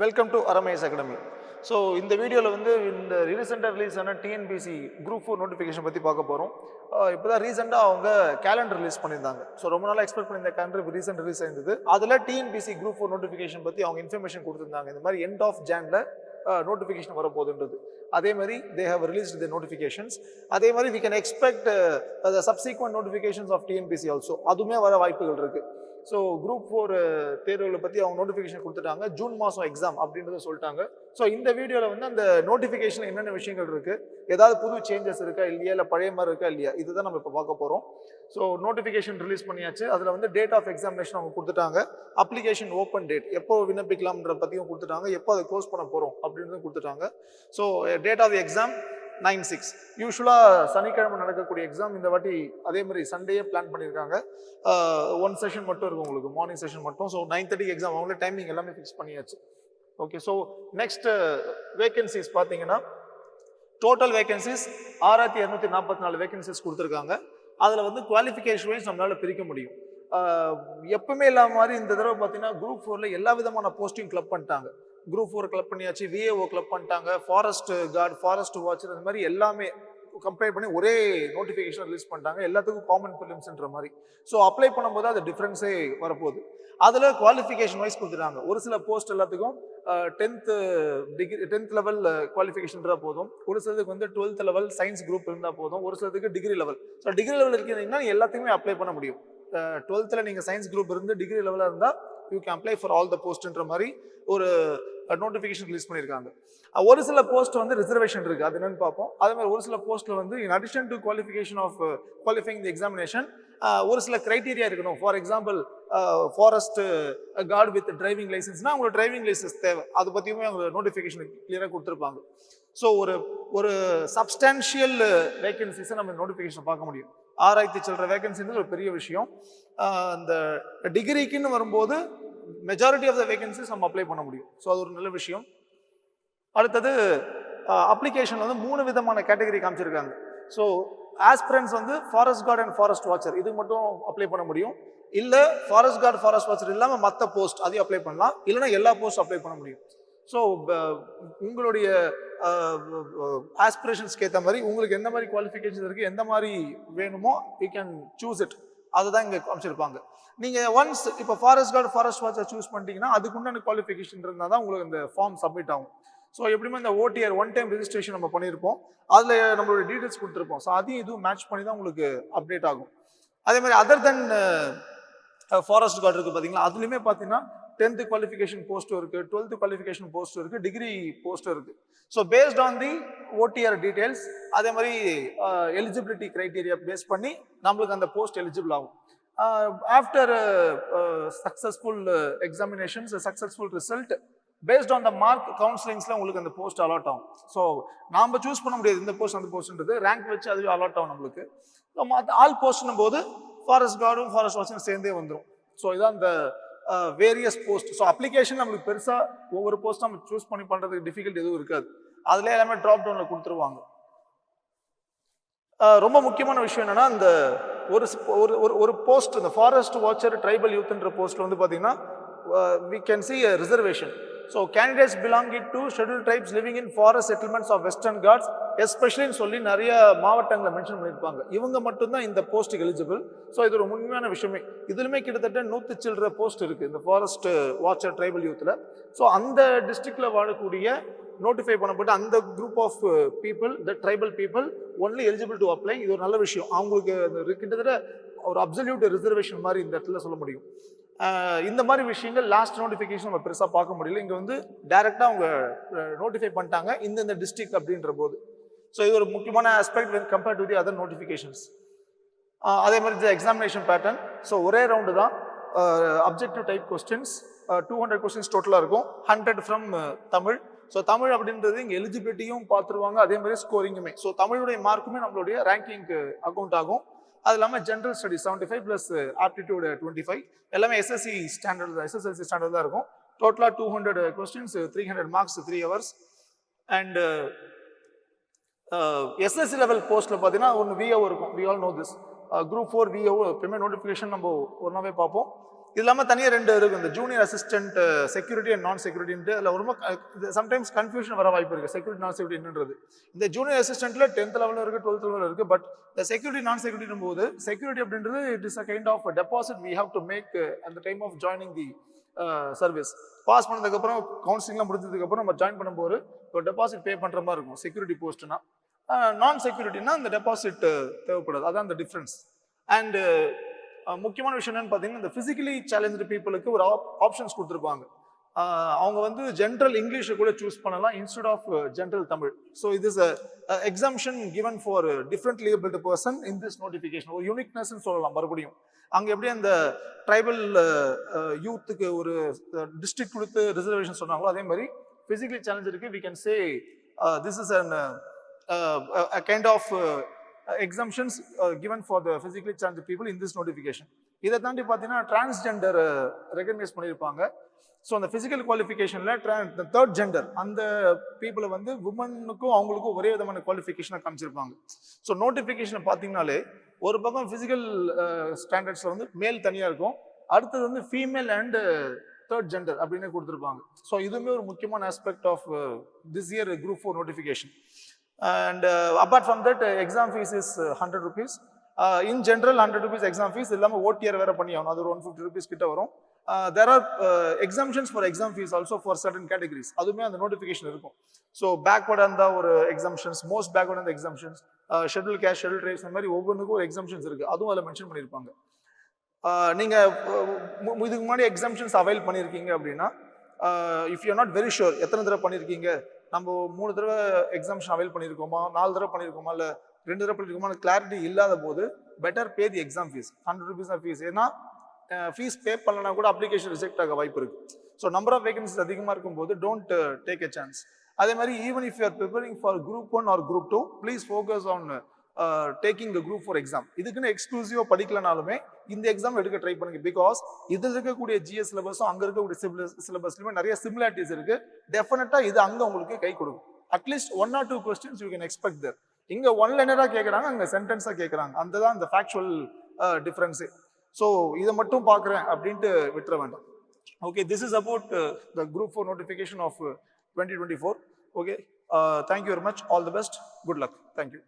Welcome to Aramesh Academy. So இந்த வீடியோவில் வந்து இந்த ரீசெண்டாக ரிலீஸ் ஆன டிஎன்பிசி குரூப் 4 நோட்டிஃபிகேஷன் பற்றி பார்க்க போகிறோம். இப்போ தான் ரீசெண்டாக அவங்க கேலண்டர் ரிலீஸ் பண்ணியிருந்தாங்க. ஸோ ரொம்ப நாளாக எக்ஸ்பெக்ட் பண்ணியிருந்த கேலண்டர் இப்போ ரீசெண்ட் ரிலீஸ் ஆயிருந்தது. அதில் டிஎன்பிசி குரூப் 4 நோட்டிஃபிகேஷன் பற்றி அவங்க இன்ஃபர்மேஷன் கொடுத்துருந்தாங்க. இந்த மாதிரி எண்ட் ஆஃப் ஜான்ல நோட்டிஃபிகேஷன் வரப்போகுதுன்றது. அதே மாதிரி they have released the notifications. அதே மாதிரி we can expect subsequent notifications of TNPSC also. அதுவுமே வர வாய்ப்புகள் இருக்குது. ஸோ குரூப் 4 தேர்வுகளை பற்றி அவங்க நோட்டிஃபிகேஷன் கொடுத்துட்டாங்க. ஜூன் மாதம் எக்ஸாம் அப்படின்றத சொல்லிட்டாங்க. ஸோ இந்த வீடியோவில் வந்து அந்த நோட்டிஃபிகேஷன் என்னென்ன விஷயங்கள் இருக்குது, ஏதாவது புது சேஞ்சஸ் இருக்கா இல்லையா, இல்லை பழைய மாதிரி இருக்கா இல்லையா, இதுதான் நம்ம இப்போ பார்க்க போகிறோம். ஸோ நோட்டிஃபிகேஷன் ரிலீஸ் பண்ணியாச்சு. அதில் வந்து டேட் ஆஃப் எக்ஸாமினேஷன் அவங்க கொடுத்துட்டாங்க. அப்ளிகேஷன் ஓப்பன் டேட் எப்போ விண்ணப்பிக்கலாம்ன்ற பற்றியும் கொடுத்துட்டாங்க. எப்போ அதை க்ளோஸ் பண்ண போகிறோம் அப்படின்றதும் கொடுத்துட்டாங்க. So date of exam 9/6. யூஸ்வலாக சனிக்கிழமை நடக்கக்கூடிய எக்ஸாம் இந்த வாட்டி அதே மாதிரி சண்டேயே பிளான் பண்ணியிருக்காங்க. 1 செஷன் மட்டும் இருக்கும் உங்களுக்கு, மார்னிங் செஷன் மட்டும். ஸோ 9:30 எக்ஸாம், அவங்களே டைமிங் எல்லாமே ஃபிக்ஸ் பண்ணியாச்சு. ஓகே, ஸோ நெக்ஸ்ட் வேகன்சிஸ் பார்த்தீங்கன்னா டோட்டல் வேகன்சிஸ் 6244 வேகன்சிஸ் கொடுத்துருக்காங்க. அதில் வந்து குவாலிஃபிகேஷன் வைஸ் நம்மளால் பிரிக்க முடியும். எப்பவுமே இல்லாத மாதிரி இந்த தடவை பார்த்தீங்கன்னா குரூப் 4ல எல்லா விதமான போஸ்டிங் கிளப் பண்ணிட்டாங்க. குரூப் 4 கிளப் பண்ணியாச்சு, விஏஓ கிளப் பண்ணிட்டாங்க, ஃபாரஸ்ட் கார்டு, ஃபாரஸ்ட் வாட்சர், இந்த மாதிரி எல்லாமே கம்பேர் பண்ணி ஒரே நோட்டிஃபிகேஷன் ரிலீஸ் பண்ணிட்டாங்க. எல்லாத்துக்கும் காமன் ஃபிலிம்ஸ்ன்ற மாதிரி. ஸோ அப்ளை பண்ணும்போது அது டிஃப்ரென்ஸே வரப்போகுது. அதில் குவாலிஃபிகேஷன் வைஸ் கொடுத்துட்டாங்க. ஒரு சில போஸ்ட் எல்லாத்துக்கும் 10th லெவல் குவாலிஃபிகேஷன் இருந்தால் போதும். ஒரு சிலதுக்கு வந்து 12th லெவல் சயின்ஸ் குரூப் இருந்தால் போதும். ஒரு சிலதுக்கு degree level. So degree level இருக்கீங்கன்னா எல்லாத்துக்குமே அப்ளை பண்ண முடியும். 12th நீங்கள் சயின்ஸ் குரூப் இருந்து டிகிரி லெவலாக இருந்தால் you can apply for all the போஸ்ட்ன்ற மாதிரி ஒரு நோட்டிஃபிகேஷன் ரிலீஸ் பண்ணியிருக்காங்க. ஒரு சில போஸ்ட் வந்து ரிசர்வேஷன் இருக்குது, அது என்னன்னு பார்ப்போம். அதே மாதிரி ஒரு சில போஸ்ட்டில் வந்து in addition to qualification of qualifying the examination ஒரு சில கிரைட்டீரியா இருக்கணும். For example forest guard with driving லைசன்ஸ்னா உங்களுக்கு டிரைவிங் லைசன்ஸ் தேவை. அதை பற்றியுமே அவங்க நோட்டிஃபிகேஷன் கிளியராக கொடுத்துருப்பாங்க. ஸோ ஒரு சப்ஸ்டான்ஷியல் வேகன்சிஸை நம்ம நோட்டிஃபிகேஷன் பார்க்க முடியும். 6000 சில்லற வேகன்சின்றது ஒரு பெரிய விஷயம். அந்த டிகிரிக்குன்னு வரும்போது மெஜாரிட்டி ஆஃப் த வேகன்சிஸ் நம்ம அப்ளை பண்ண முடியும். ஸோ அது ஒரு நல்ல விஷயம். அடுத்தது அப்ளிகேஷன் வந்து 3 விதமான கேட்டகரி காமிச்சிருக்காங்க. ஸோ ஆஸ்பிரன்ஸ் வந்து forest card and forest watcher இது மட்டும் அப்ளை பண்ண முடியும். இல்லை ஃபாரஸ்ட் கார்டு ஃபாரஸ்ட் வாட்சர் இல்லாமல் மற்ற போஸ்ட் அதையும் அப்ளை பண்ணலாம். இல்லைன்னா எல்லா போஸ்ட் அப்ளை பண்ண முடியும். ஸோ உங்களுடைய ஆஸ்பிரேஷன்ஸ்க்கு ஏற்ற மாதிரி உங்களுக்கு எந்த மாதிரி குவாலிஃபிகேஷன் இருக்குது, எந்த மாதிரி வேணுமோ யூ கேன் சூஸ் இட். அதுதான் இங்கே காமிச்சிருப்பாங்க. நீங்கள் ஒன்ஸ் இப்போ forest card forest watcher choose பண்ணிட்டீங்கன்னா அதுக்குண்டான குவாலிஃபிகேஷன் இருந்தால் தான் உங்களுக்கு இந்த ஃபார்ம் சப்மிட் ஆகும். ஸோ எப்படியுமே இந்த ஓடிஆர் ஒன் டைம் ரெஜிஸ்ட்ரேஷன் நம்ம பண்ணியிருப்போம், அதில் நம்மளோட டீட்டெயில்ஸ் கொடுத்துருப்போம். ஸோ அதையும் இதுவும் மேட்ச் பண்ணி தான் உங்களுக்கு அப்டேட் ஆகும். அதே மாதிரி அதர் தென் ஃபாரஸ்ட் கார்டு இருக்குது பார்த்தீங்களா, அதுலேயுமே பார்த்தீங்கன்னா 10th குவாலிஃபிகேஷன் போஸ்ட்டும் இருக்குது, 12th குவாலிஃபிகேஷன் போஸ்ட்டும் இருக்குது, டிகிரி போஸ்ட்டும் இருக்குது. So based on the OTR details அதே மாதிரி எலிஜிபிலிட்டி க்ரைட்டீரியா பேஸ் பண்ணி நம்மளுக்கு அந்த போஸ்ட் எலிஜிபிள் ஆகும். After successful examinations, successful result, based on the mark கவுன்சிலிங்ஸ்ல உங்களுக்கு அந்த போஸ்ட் அலாட் ஆகும். ஸோ நாம் சூஸ் பண்ண முடியாது இந்த போஸ்ட் அந்த போஸ்ட்ன்றது, ரேங்க் வச்சு அதுவே அலாட் ஆகும் நம்மளுக்கு. ஆல் போஸ்ட்னும் போது ஃபாரஸ்ட் கார்டும் ஃபாரஸ்ட் வாட்சும் சேர்ந்தே வந்துடும். ஸோ இதான் இந்த வேரியஸ் போஸ்ட். ஸோ அப்ளிகேஷன் நம்மளுக்கு பெருசாக ஒவ்வொரு போஸ்ட் நம்ம சூஸ் பண்ணி பண்ணுறதுக்கு டிஃபிகல்ட் எதுவும் இருக்காது. அதுல எல்லாமே ட்ராப் டவுனில் கொடுத்துருவாங்க. ரொம்ப முக்கியமான விஷயம் என்னன்னா, இந்த ஒரு போஸ்ட் இந்த ஃபாரஸ்ட் வாட்சர் ட்ரைபல் யூத்ன்ற போஸ்ட்ல வந்து பார்த்தீங்கன்னா we can see a reservation. So candidates belonging to scheduled tribes living in forest settlements of Western Ghats, especially சொல்லி நிறைய மாவட்டங்களை மென்ஷன் பண்ணியிருப்பாங்க. இவங்க மட்டும்தான் இந்த போஸ்ட்டுக்கு எலிஜிபிள். ஸோ இது ஒரு உண்மையான விஷயமே. இதுலுமே கிட்டத்தட்ட 100 சில்லற போஸ்ட் இருக்கு இந்த ஃபாரஸ்ட் வாட்சர் ட்ரைபல் யூத்தில். ஸோ அந்த டிஸ்ட்ரிக்ட்ல வாழக்கூடிய நோட்டிஃபை பண்ணப்பட்டு அந்த group of people, the tribal people only eligible to apply. இது ஒரு நல்ல விஷயம். அவங்களுக்கு கிட்டத்தட்ட ஒரு அப்சல்யூட் ரிசர்வேஷன் மாதிரி இந்த இடத்துல சொல்ல முடியும். இந்த மாதிரி விஷயங்கள் லாஸ்ட் நோட்டிஃபிகேஷன் நம்ம பெருசாக பார்க்க முடியல. இங்கே வந்து டைரெக்டாக அவங்க நோட்டிஃபை பண்ணிட்டாங்க இந்த டிஸ்ட்ரிக்ட் அப்படின்ற போது. ஸோ இது ஒரு முக்கியமான aspect when compared to the other notifications. அதே மாதிரி எக்ஸாமினேஷன் பேட்டர்ன். ஸோ ஒரே ரவுண்டு தான். அப்ஜெக்டிவ் டைப் கொஸ்டின்ஸ் 200 கொஸ்டின்ஸ் டோட்டலாக இருக்கும். 100 ஃப்ரம் தமிழ். ஸோ தமிழ் அப்படின்றது இங்கே எலிஜிபிலிட்டியும் பார்த்துருவாங்க, அதே மாதிரி ஸ்கோரிங்குமே. ஸோ தமிழுடைய மார்க்குமே நம்மளுடைய ரேங்கிங்க்கு அக்கௌண்ட் ஆகும். அது இல்லாமல் ஜென்ரல் ஸ்டடி 75 ப்ளஸ் ஆப்டிடியூட் 25 எல்லாமே எஸ்எஸ்சி ஸ்டாண்டர்ட் தான், எஸ்எஸ்எல்சி ஸ்டாண்டர்ட் தான் இருக்கும். டோட்டலாக 200 questions, 300 marks, 3 hours. And SSC level போஸ்ட்டில் பார்த்தீங்கன்னா ஒன்று விஓ இருக்கும், we all know this. Group 4 VO எப்பவுமே நோட்டிஃபிகேஷன் நம்ம ஒன்றாவே பார்ப்போம். இது இல்லாமல் தனியாக 2 இருக்குது, இந்த ஜூனியர் அசிஸ்டன்ட் செக்யூரிட்டி அண்ட் நான் செக்யூரிட்டின்ட்டு. அதில் ரொம்ப சம்டைம்ஸ் கன்ஃபியூஷன் வர வாய்ப்பு இருக்குது செக்யூரிட்டி நான் செக்யூரிட்டின்றது. இந்த ஜூனியர் அசிஸ்டன்ட்ல 10th லெவலில் இருக்குது, 12th லெவலில் இருக்குது. பட் இந்த செக்யூரிட்டி நான் செக்யூரிட்டின் போது செக்யூரிட்டி அப்படின்றது it is a kind of deposit we have to make at the time of joining the service. Pass பண்ணதுக்கப்புறம் கவுன்சிலிங்லாம் முடிஞ்சதுக்கப்புறம் நம்ம ஜாயின் பண்ணும்போது ஒரு டெபாசிட் பே பண்ணுற மாதிரி இருக்கும் செக்யூரிட்டி போஸ்ட்னா. நான் செக்யூரிட்டினா இந்த டெபாசிட் தேவைப்படாது, அதான் அந்த டிஃப்ரென்ஸ். அண்ட் முக்கியமான விஷயம் என்னன்னு பார்த்தீங்கன்னா, இந்த ஃபிசிக்கலி சேலஞ்சு பீப்புளுக்கு ஒரு ஆப்ஷன்ஸ் கொடுத்துருப்பாங்க. அவங்க வந்து ஜென்ரல் இங்கிலீஷை கூட சூஸ் பண்ணலாம் instead of general Tamil. So இது is exemption given for differently abled person in this notification. ஒரு யூனிக்னஸ் சொல்லலாம் மறுபடியும். அங்கே எப்படி அந்த ட்ரைபல் யூத்துக்கு ஒரு டிஸ்ட்ரிக்ட் கொடுத்து ரிசர்வேஷன் சொன்னாங்களோ, அதே மாதிரி ஃபிசிக்கலி சேலஞ்சருக்கு we can say this is an kind of exemptions given for the physically challenged people in this notification. இதை தாண்டி பார்த்தீங்கன்னா டிரான்ஸ்ஜெண்டர் ரெகக்னைஸ் பண்ணியிருப்பாங்க. ஸோ அந்த ஃபிசிக்கல் குவாலிஃபிகேஷனில் தேர்ட் ஜெண்டர் அந்த பீப்புளை வந்து உமனுக்கும் அவங்களுக்கும் ஒரே விதமான குவாலிஃபிகேஷனை காமிச்சிருப்பாங்க. ஸோ நோட்டிஃபிகேஷனை பார்த்தீங்கன்னாலே ஒரு பக்கம் ஃபிசிக்கல் ஸ்டாண்டர்ட்ஸில் வந்து மேல் தனியாக இருக்கும், அடுத்தது வந்து ஃபீமேல் அண்ட் தேர்ட் ஜெண்டர் அப்படின்னு கொடுத்துருப்பாங்க. ஸோ இதுவுமே ஒரு முக்கியமான aspect of this year group 4 notification. And apart from that, exam fees is 100 rupees. In general 100 rupees exam fees இல்லாம OTR வேற பண்ணி ஆகணும், அது ஒரு 150 rupees கிட்ட வரும். There are exemptions for exam fees also for certain categories. அதுமே அந்த நோட்டிஃபிகேஷன் இருக்கும். ஸோ பேக்வர்ட் அந்த ஒரு எக்ஸாம்ஷன்ஸ், மோஸ்ட் பேக்வர்ட் அந்த எக்ஸாம்ஷன்ஸ், ஷெட்யூல் கேஸ்ட், ஷெட்யூல் ட்ரைப்ஸ், அந்த மாதிரி ஒவ்வொன்றுக்கும் ஒரு எக்ஸாம்ஷன்ஸ் இருக்குது, அதுவும் அதில் மென்ஷன் பண்ணியிருப்பாங்க. நீங்கள் இதுக்கு முன்னாடி எக்ஸாம்ஷன்ஸ் அவைல் பண்ணியிருக்கீங்க அப்படின்னா, if you not very sure எத்தனை தடவை பண்ணியிருக்கீங்க, நம்ம 3 தடவை எக்ஸாம்ஷன் அவைல் பண்ணியிருக்கோமா, 4 தடவை பண்ணியிருக்கோமா, இல்லை 2 தடவை பண்ணியிருக்கோமா, கிளாரிட்டி இல்லாத போது பெட்டர் பே தி எக்ஸாம் ஃபீஸ். 100 rupees தான் ஃபீஸ். ஏன்னா ஃபீஸ் பே பண்ணலனா கூட அப்ளிகேஷன் ரிஜெக்ட் ஆக வாய்ப்பு இருக்கு. ஸோ நம்பர் ஆஃப் வேகன்சிஸ் அதிகமாக இருக்கும்போது டோன்ட் டேக் எ சான்ஸ். அதே மாதிரி even if you are preparing for group 1 or group 2, please focus on taking the group 4 exam. இதுக்குன்னு எக்ஸ்க்ளூசிவாக படிக்கலனாலுமே இந்த எக்ஸாம் எடுக்க ட்ரை பண்ணுங்க. பிகாஸ் இதில் இருக்கக்கூடிய ஜிஎஸ் சிலபஸும் அங்கே இருக்கக்கூடிய சிலபஸ்லையுமே நிறைய சிமிலாரிட்டிஸ் இருக்கு. டெஃபினட்டாக இது அங்கே உங்களுக்கு கை கொடுக்கும். At least 1 or 2 questions you can expect there. இங்கே ஒன்லைனராக கேட்குறாங்க, அங்கே சென்டென்ஸாக கேட்குறாங்க. அந்த தான் இந்த ஃபேக்சுவல் டிஃப்ரென்ஸு. ஸோ இதை மட்டும் பார்க்குறேன் அப்படின்ட்டு விட்டுற வேண்டாம். Okay, this is about the group 4 notification of 2024. Okay, thank you very much. All the best. Good luck. Thank you.